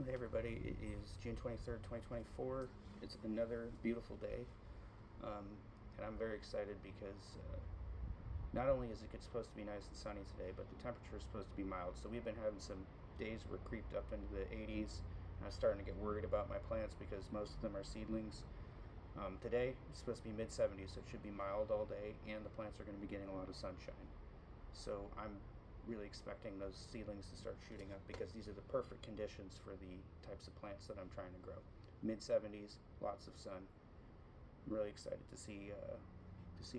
Hey everybody, it is June 23rd, 2024. It's another beautiful day, and I'm very excited because not only is it supposed to be nice and sunny today, but the temperature is supposed to be mild. So we've been having some days where we're creeped up into the 80s, and I'm starting to get worried about my plants because most of them are seedlings. Today it's supposed to be mid-70s, so it should be mild all day, and the plants are going to be getting a lot of sunshine. So I'm really expecting those seedlings to start shooting up because these are the perfect conditions for the types of plants that I'm trying to grow. Mid-70s, lots of sun. I'm really excited to see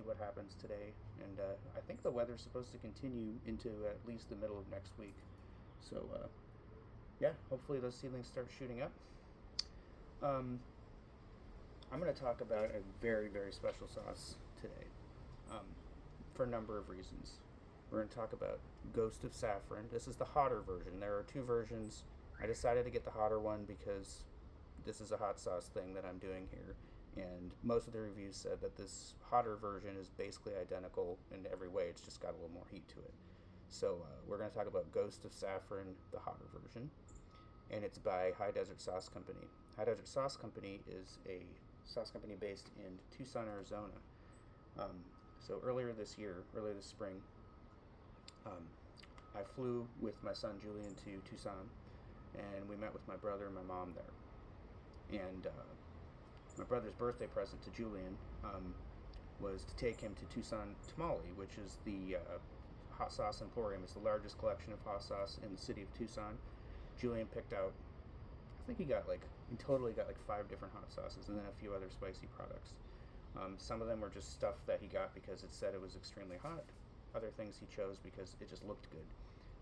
what happens today, and I think the weather's supposed to continue into at least the middle of next week. So yeah, hopefully those seedlings start shooting up. I'm going to talk about a very, very special sauce today, for a number of reasons. We're going to talk about Ghost of Saffron. This is the hotter version. There are two versions. I decided to get the hotter one because this is a hot sauce thing that I'm doing here. And most of the reviews said that this hotter version is basically identical in every way. It's just got a little more heat to it. So we're going to talk about Ghost of Saffron, the hotter version. And it's by High Desert Sauce Company. High Desert Sauce Company is a sauce company based in Tucson, Arizona. So earlier this spring, I flew with my son Julian to Tucson, and we met with my brother and my mom there. And my brother's birthday present to Julian was to take him to Tucson Tamale, which is the hot sauce emporium. It's the largest collection of hot sauce in the city of Tucson. Julian picked out, I think he totally got like 5 different hot sauces and then a few other spicy products. Some of them were just stuff that he got because it said it was extremely hot. Other things he chose because it just looked good.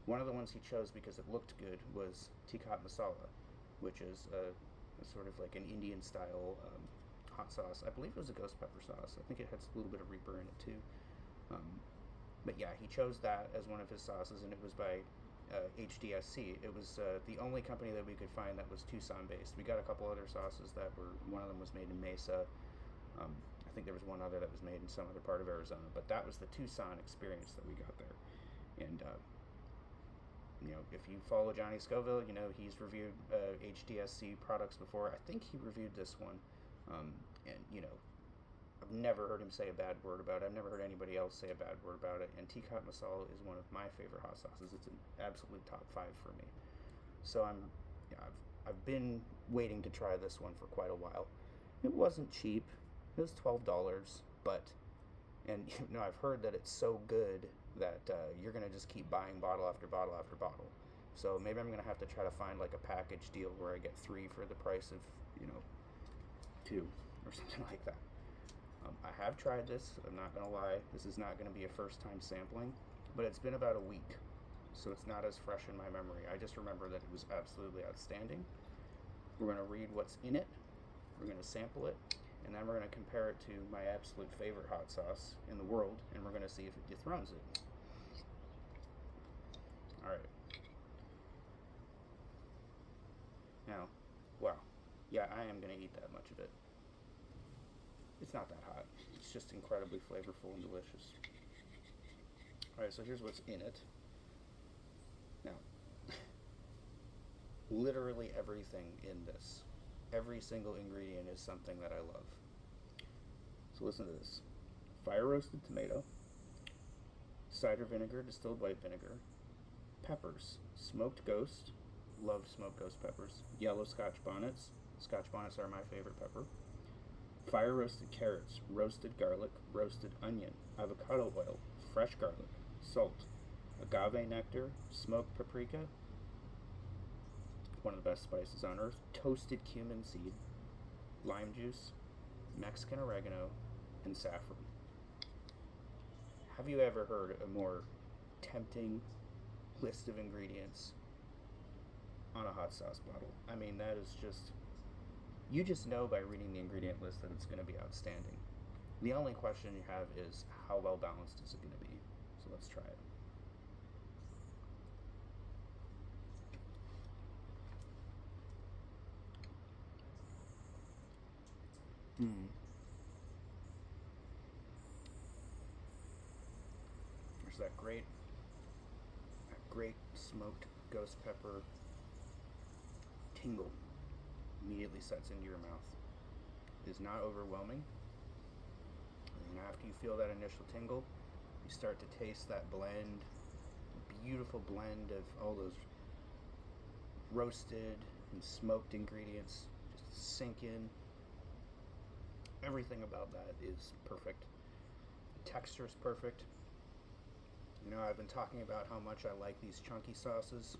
One of the ones he chose because it looked good was Tikk-Hot-Masala, which is a sort of like an Indian style hot sauce. I believe it was a ghost pepper sauce. I think it had a little bit of Reaper in it too. But yeah, he chose that as one of his sauces, and it was by HDSC. It was the only company that we could find that was Tucson based. We got a couple other sauces one of them was made in Mesa. I think there was one other that was made in some other part of Arizona, but that was the Tucson experience that we got there. And if you follow Johnny Scoville, he's reviewed HDSC products before. I think he reviewed this one, and I've never heard him say a bad word about it. I've never heard anybody else say a bad word about it. And Tikk-Hot-Masala is one of my favorite hot sauces. It's an absolute top 5 for me. So I've been waiting to try this one for quite a while. It wasn't cheap. It was $12, and I've heard that it's so good that you're gonna just keep buying bottle after bottle after bottle. So maybe I'm gonna have to try to find like a package deal where I get 3 for the price of 2 or something like that. I have tried this. I'm not gonna lie. This is not gonna be a first time sampling, but it's been about a week, so it's not as fresh in my memory. I just remember that it was absolutely outstanding. We're gonna read what's in it. We're gonna sample it. And then we're going to compare it to my absolute favorite hot sauce in the world, and we're going to see if it dethrones it. Alright. Now, wow. Yeah, I am going to eat that much of it. It's not that hot. It's just incredibly flavorful and delicious. Alright, so here's what's in it. Now, literally everything in this, every single ingredient is something that I love. So listen to this. Fire roasted tomato, cider vinegar, distilled white vinegar, peppers, smoked ghost, love smoked ghost peppers, yellow scotch bonnets are my favorite pepper, fire roasted carrots, roasted garlic, roasted onion, avocado oil, fresh garlic, salt, agave nectar, smoked paprika, one of the best spices on earth, toasted cumin seed, lime juice, Mexican oregano, and saffron. Have you ever heard a more tempting list of ingredients on a hot sauce bottle? I mean, that is just, you just know by reading the ingredient list that it's going to be outstanding. The only question you have is how well balanced is it going to be? So let's try it. There's that great smoked ghost pepper tingle immediately sets into your mouth. It is not overwhelming. And after you feel that initial tingle, you start to taste that blend, beautiful blend of all those roasted and smoked ingredients just sink in. Everything about that is perfect. The texture is perfect. You know, I've been talking about how much I like these chunky sauces.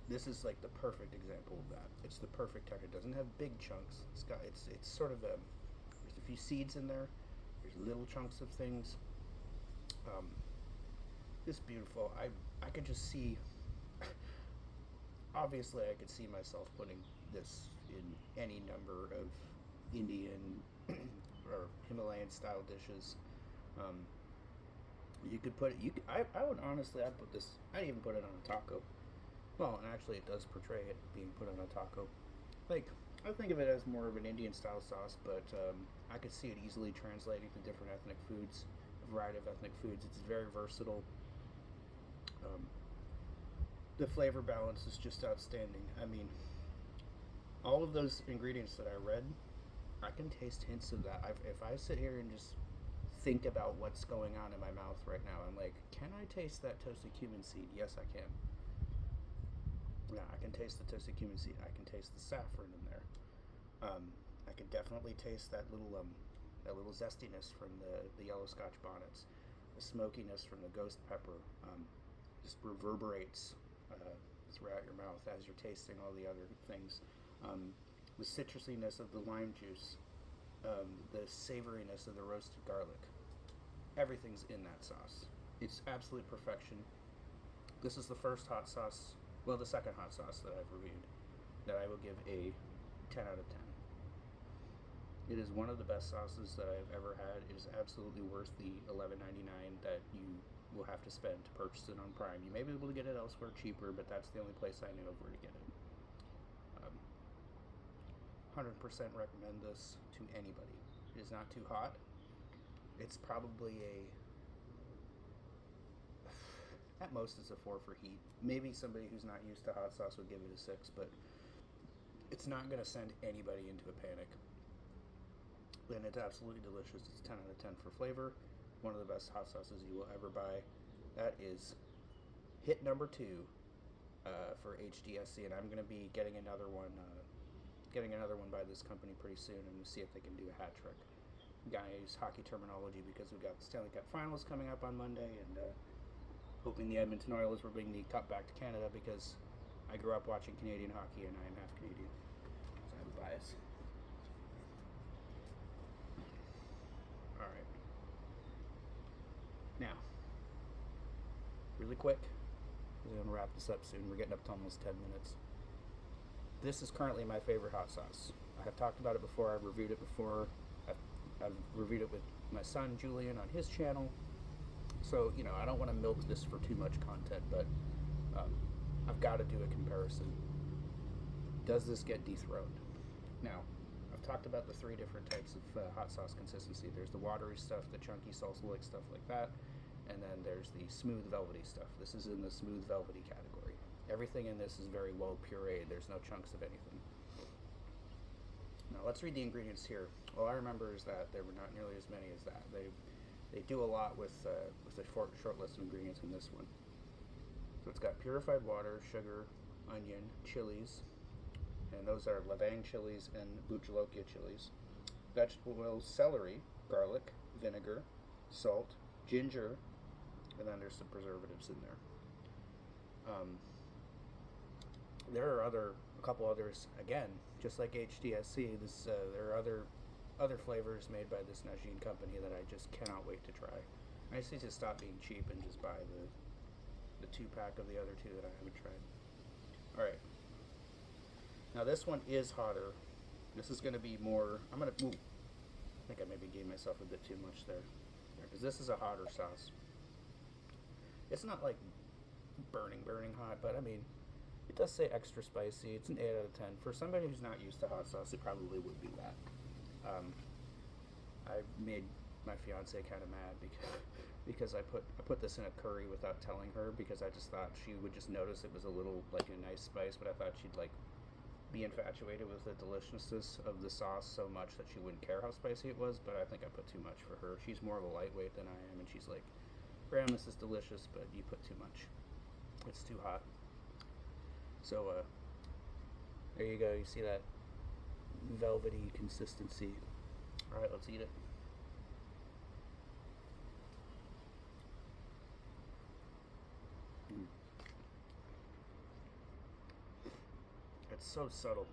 This is like the perfect example of that. It's the perfect texture. It doesn't have big chunks. It's sort of there's a few seeds in there. There's little chunks of things. It's beautiful. I could just see. Obviously, I could see myself putting this in any number of Indian or Himalayan style dishes. You could put it. I would honestly. I'd put this. I'd even put it on a taco. Well, and actually, it does portray it being put on a taco. Like, I think of it as more of an Indian style sauce, but I could see it easily translating to different ethnic foods, a variety of ethnic foods. It's very versatile. The flavor balance is just outstanding. I mean, all of those ingredients that I read, I can taste hints of that. If I sit here and just think about what's going on in my mouth right now, I'm like, can I taste that toasted cumin seed? Yes, I can. Yeah, I can taste the toasted cumin seed. I can taste the saffron in there. I can definitely taste that little zestiness from the yellow Scotch bonnets. The smokiness from the ghost pepper just reverberates throughout your mouth as you're tasting all the other things. The citrusiness of the lime juice, the savoriness of the roasted garlic. Everything's in that sauce. It's absolute perfection. This is the first hot sauce, well, the second hot sauce that I've reviewed, that I will give a 10 out of 10. It is one of the best sauces that I've ever had. It is absolutely worth the $11.99 that you will have to spend to purchase it on Prime. You may be able to get it elsewhere cheaper, but that's the only place I knew of where to get it. 100% recommend this to anybody. It is not too hot. It's probably at most it's a 4 for heat. Maybe somebody who's not used to hot sauce would give it a 6, but it's not going to send anybody into a panic. And it's absolutely delicious. It's 10 out of 10 for flavor. One of the best hot sauces you will ever buy. That is hit number 2 for HDSC, and I'm going to be getting another one by this company pretty soon, and we'll see if they can do a hat trick. I'm going to use hockey terminology because we've got the Stanley Cup Finals coming up on Monday, and hoping the Edmonton Oilers will bring the cup back to Canada, because I grew up watching Canadian hockey and I am half Canadian, so I have a bias. Alright. Now, really quick, we're going to wrap this up soon. We're getting up to almost 10 minutes. This is currently my favorite hot sauce. I have talked about it before. I've reviewed it before. I've reviewed it with my son Julian on his channel. So, you know, I don't want to milk this for too much content, but I've got to do a comparison. Does this get dethroned? Now, I've talked about the 3 different types of hot sauce consistency. There's the watery stuff, the chunky salsa-like stuff like that, and then there's the smooth velvety stuff. This is in the smooth velvety category. Everything in this is very well pureed. There's no chunks of anything. Now let's read the ingredients here. All I remember is that there were not nearly as many as that. They do a lot with the short list of ingredients in this one. So it's got purified water, sugar, onion, chilies, and those are Lavang chilies and Buchalokia chilies. Vegetable oils, celery, garlic, vinegar, salt, ginger, and then there's some preservatives in there. There are a couple others, again, just like HDSC. There are other flavors made by this Najin company that I just cannot wait to try. I just need to stop being cheap and just buy the 2-pack of the other 2 that I haven't tried. Alright. Now this one is hotter. This is going to be more, I think I maybe gave myself a bit too much there. Because this is a hotter sauce. It's not like burning hot, but I mean, it does say extra spicy. It's an 8 out of 10. For somebody who's not used to hot sauce, it probably would be that. I made my fiance kind of mad because I put this in a curry without telling her, because I just thought she would just notice it was a little, like, a nice spice, but I thought she'd, like, be infatuated with the deliciousness of the sauce so much that she wouldn't care how spicy it was. But I think I put too much for her. She's more of a lightweight than I am, and she's like, Graham, this is delicious, but you put too much. It's too hot. So there you go. You see that velvety consistency. All right, let's eat it. It's so subtle.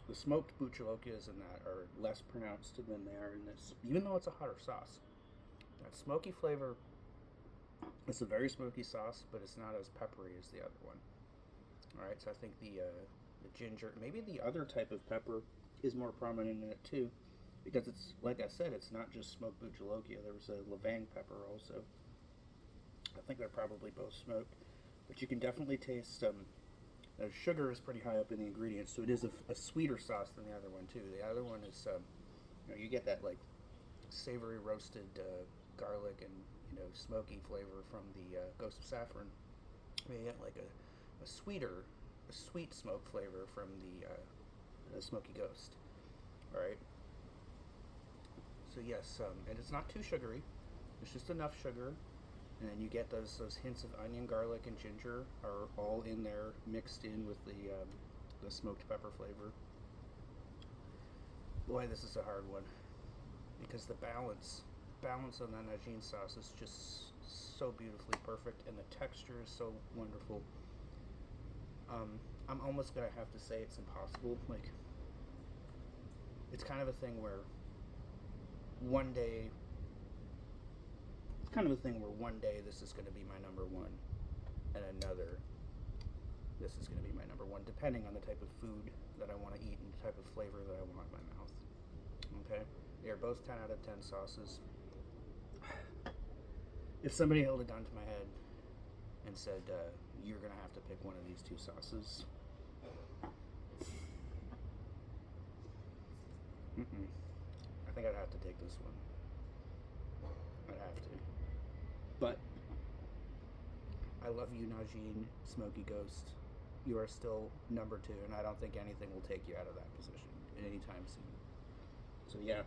The smoked buchalokias in that are less pronounced than they are in this, even though it's a hotter sauce. That smoky flavor, it's a very smoky sauce, but it's not as peppery as the other one. All right, so I think the ginger, maybe the other type of pepper is more prominent in it too, because it's, like I said, it's not just smoked buchalokia. There was a Levang pepper also. I think they're probably both smoked, but you can definitely taste sugar is pretty high up in the ingredients, so it is a sweeter sauce than the other one too. The other one is, you get that like savory roasted garlic and smoky flavor from the Ghost of Saffron. You get like a sweet smoke flavor from the Smoky Ghost. All right. So yes, and it's not too sugary. It's just enough sugar. And then you get those hints of onion, garlic, and ginger are all in there, mixed in with the smoked pepper flavor. Boy, this is a hard one, because the balance on that Najin sauce is just so beautifully perfect, and the texture is so wonderful. I'm almost gonna have to say it's impossible. Like, it's kind of a thing where one day this is going to be my number one, and another this is going to be my number one, depending on the type of food that I want to eat and the type of flavor that I want in my mouth. Okay? They are both 10 out of 10 sauces. If somebody held a gun to my head and said, you're going to have to pick one of these two sauces, I think I'd have to take this one. I'd have to. But I love you, Najin, Smoky Ghost. You are still number 2, and I don't think anything will take you out of that position anytime soon. So yeah,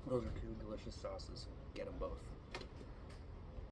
those are 2 delicious sauces. Get them both.